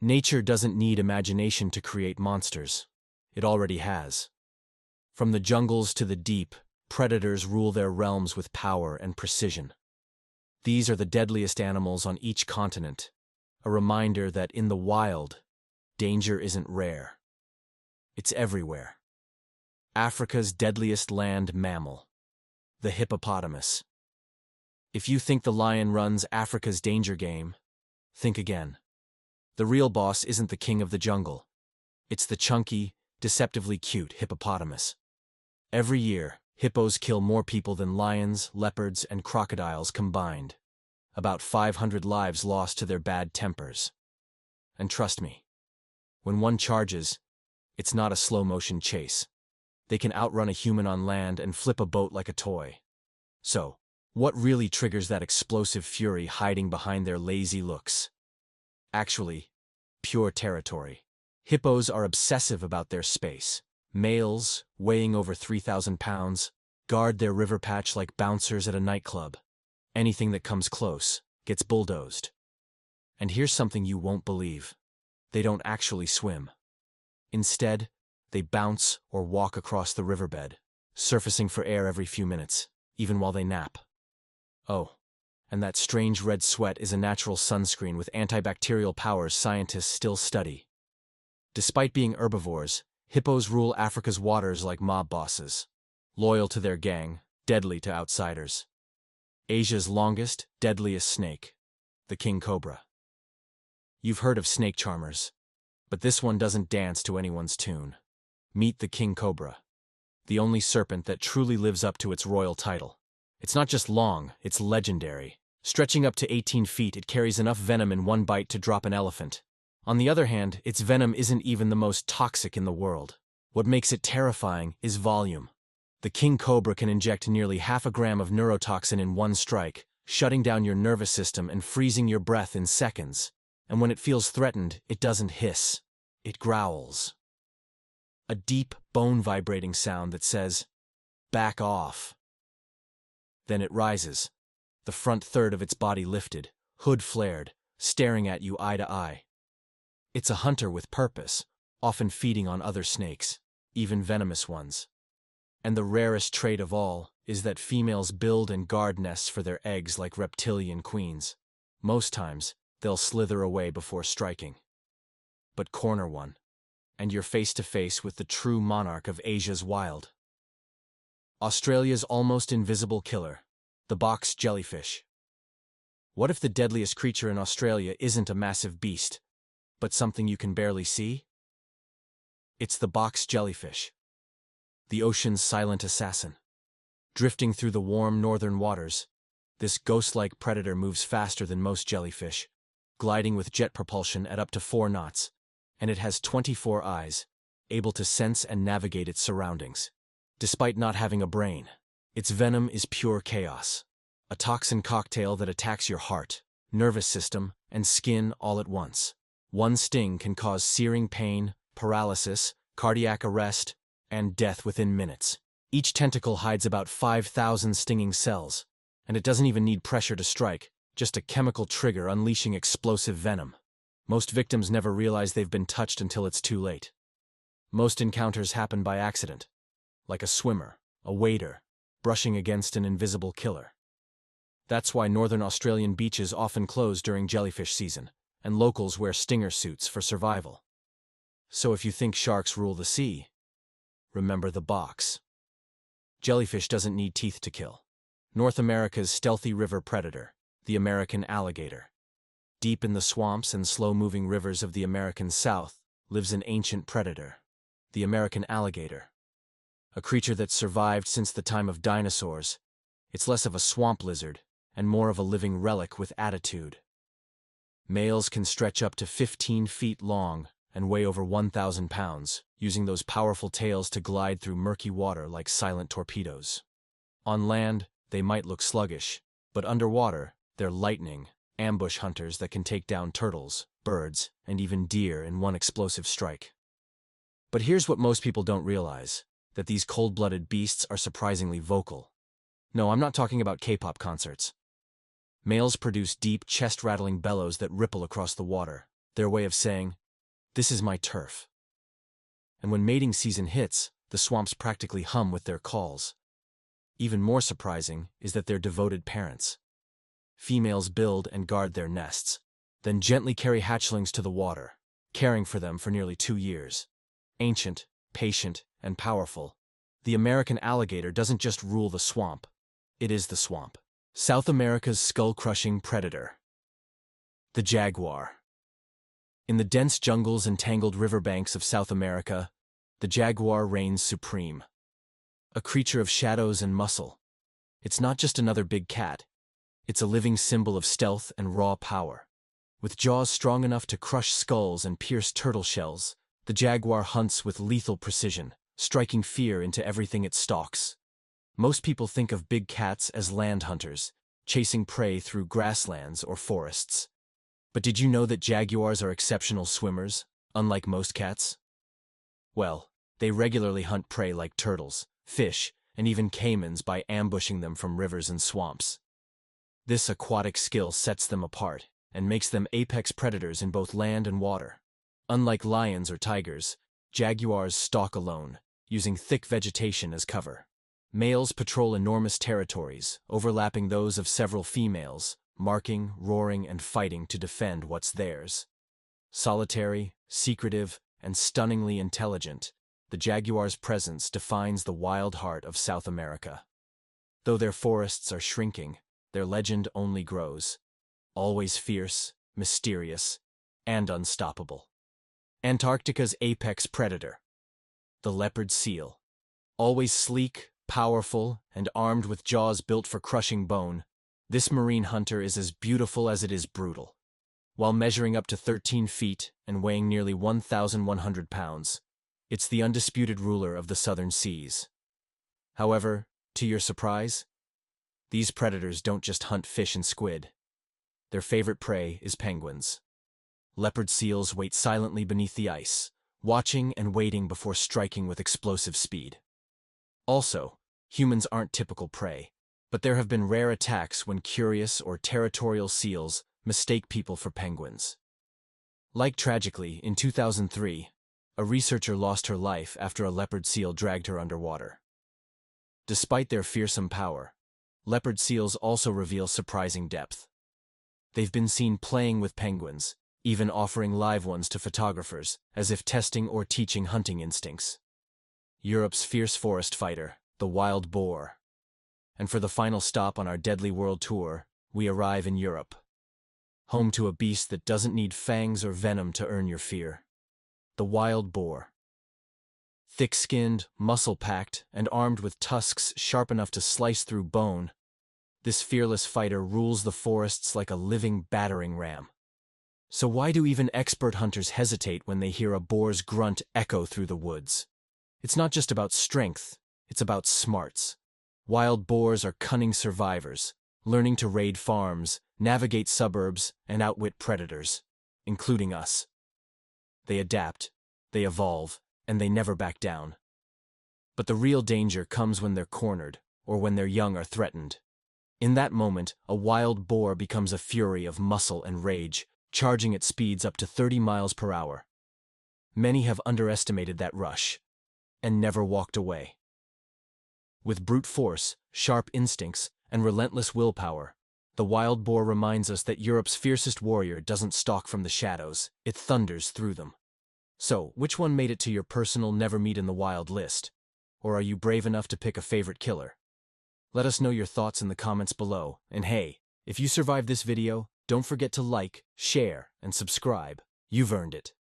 Nature doesn't need imagination to create monsters. It already has. From the jungles to the deep, predators rule their realms with power and precision. These are the deadliest animals on each continent, a reminder that in the wild, danger isn't rare. It's everywhere. Africa's deadliest land mammal, the hippopotamus. If you think the lion runs Africa's danger game, think again. The real boss isn't the king of the jungle. It's the chunky, deceptively cute hippopotamus. Every year, hippos kill more people than lions, leopards, and crocodiles combined. About 500 lives lost to their bad tempers. And trust me, when one charges, it's not a slow-motion chase. They can outrun a human on land and flip a boat like a toy. So, what really triggers that explosive fury hiding behind their lazy looks? Actually, pure territory. Hippos are obsessive about their space. Males, weighing over 3,000 pounds, guard their river patch like bouncers at a nightclub. Anything that comes close gets bulldozed. And here's something you won't believe. They don't actually swim. Instead, they bounce or walk across the riverbed, surfacing for air every few minutes, even while they nap. Oh, and that strange red sweat is a natural sunscreen with antibacterial powers scientists still study. Despite being herbivores, hippos rule Africa's waters like mob bosses, loyal to their gang, deadly to outsiders. Asia's longest, deadliest snake, the king cobra. You've heard of snake charmers, but this one doesn't dance to anyone's tune. Meet the king cobra, the only serpent that truly lives up to its royal title. It's not just long, it's legendary. Stretching up to 18 feet, it carries enough venom in one bite to drop an elephant. On the other hand, its venom isn't even the most toxic in the world. What makes it terrifying is volume. The king cobra can inject nearly half a gram of neurotoxin in one strike, shutting down your nervous system and freezing your breath in seconds. And when it feels threatened, it doesn't hiss. It growls. A deep, bone-vibrating sound that says, "Back off." Then it rises, the front third of its body lifted, hood flared, staring at you eye to eye. It's a hunter with purpose, often feeding on other snakes, even venomous ones. And the rarest trait of all is that females build and guard nests for their eggs like reptilian queens. Most times, they'll slither away before striking. But corner one, and you're face to face with the true monarch of Asia's wild. Australia's almost invisible killer, the box jellyfish. What if the deadliest creature in Australia isn't a massive beast, but something you can barely see? It's the box jellyfish, the ocean's silent assassin. Drifting through the warm northern waters, this ghost-like predator moves faster than most jellyfish, gliding with jet propulsion at up to 4 knots, and it has 24 eyes, able to sense and navigate its surroundings. Despite not having a brain, its venom is pure chaos, a toxin cocktail that attacks your heart, nervous system, and skin all at once. One sting can cause searing pain, paralysis, cardiac arrest, and death within minutes. Each tentacle hides about 5,000 stinging cells, and it doesn't even need pressure to strike, just a chemical trigger unleashing explosive venom. Most victims never realize they've been touched until it's too late. Most encounters happen by accident, like a swimmer, a wader, brushing against an invisible killer. That's why northern Australian beaches often close during jellyfish season, and locals wear stinger suits for survival. So if you think sharks rule the sea, remember the box. Jellyfish doesn't need teeth to kill. North America's stealthy river predator, the American alligator. Deep in the swamps and slow-moving rivers of the American South lives an ancient predator, the American alligator. A creature that's survived since the time of dinosaurs. It's less of a swamp lizard and more of a living relic with attitude. Males can stretch up to 15 feet long and weigh over 1,000 pounds, using those powerful tails to glide through murky water like silent torpedoes. On land, they might look sluggish, but underwater, they're lightning, ambush hunters that can take down turtles, birds, and even deer in one explosive strike. But here's what most people don't realize, that these cold-blooded beasts are surprisingly vocal. No, I'm not talking about K-pop concerts. Males produce deep, chest-rattling bellows that ripple across the water. their way of saying, "This is my turf." And when mating season hits, the swamps practically hum with their calls. Even more surprising is that they're devoted parents. Females build and guard their nests, then gently carry hatchlings to the water, caring for them for nearly 2 years. Ancient, patient, and powerful, the American alligator doesn't just rule the swamp, it is the swamp. South America's skull-crushing predator. The jaguar. In the dense jungles and tangled riverbanks of South America, the jaguar reigns supreme. A creature of shadows and muscle. It's not just another big cat. It's a living symbol of stealth and raw power. With jaws strong enough to crush skulls and pierce turtle shells, the jaguar hunts with lethal precision, striking fear into everything it stalks. Most people think of big cats as land hunters, chasing prey through grasslands or forests. But did you know that jaguars are exceptional swimmers, unlike most cats? Well, they regularly hunt prey like turtles, fish, and even caimans by ambushing them from rivers and swamps. This aquatic skill sets them apart and makes them apex predators in both land and water. Unlike lions or tigers, jaguars stalk alone, using thick vegetation as cover. Males patrol enormous territories, overlapping those of several females, marking, roaring, and fighting to defend what's theirs. Solitary, secretive, and stunningly intelligent, the jaguar's presence defines the wild heart of South America. Though their forests are shrinking, their legend only grows. Always fierce, mysterious, and unstoppable. Antarctica's apex predator. The leopard seal. Always sleek, powerful, and armed with jaws built for crushing bone, this marine hunter is as beautiful as it is brutal. While measuring up to 13 feet and weighing nearly 1,100 pounds, it's the undisputed ruler of the southern seas. However, to your surprise, these predators don't just hunt fish and squid. Their favorite prey is penguins. Leopard seals wait silently beneath the ice, watching and waiting before striking with explosive speed. Also, humans aren't typical prey, but there have been rare attacks when curious or territorial seals mistake people for penguins. Like tragically, in 2003, a researcher lost her life after a leopard seal dragged her underwater. Despite their fearsome power, leopard seals also reveal surprising depth. They've been seen playing with penguins, even offering live ones to photographers, as if testing or teaching hunting instincts. Europe's fierce forest fighter, the Wild Boar. And for the final stop on our deadly world tour, we arrive in Europe. Home to a beast that doesn't need fangs or venom to earn your fear. The Wild Boar. Thick-skinned, muscle-packed, and armed with tusks sharp enough to slice through bone, this fearless fighter rules the forests like a living battering ram. So why do even expert hunters hesitate when they hear a boar's grunt echo through the woods? It's not just about strength, it's about smarts. Wild boars are cunning survivors, learning to raid farms, navigate suburbs, and outwit predators, including us. They adapt, they evolve, and they never back down. But the real danger comes when they're cornered, or when their young are threatened. In that moment, a wild boar becomes a fury of muscle and rage, charging at speeds up to 30 miles per hour. Many have underestimated that rush, and never walked away. With brute force, sharp instincts, and relentless willpower, the wild boar reminds us that Europe's fiercest warrior doesn't stalk from the shadows, it thunders through them. So, which one made it to your personal never meet in the wild list? Or are you brave enough to pick a favorite killer? Let us know your thoughts in the comments below, and hey, if you survived this video, don't forget to like, share, and subscribe. You've earned it.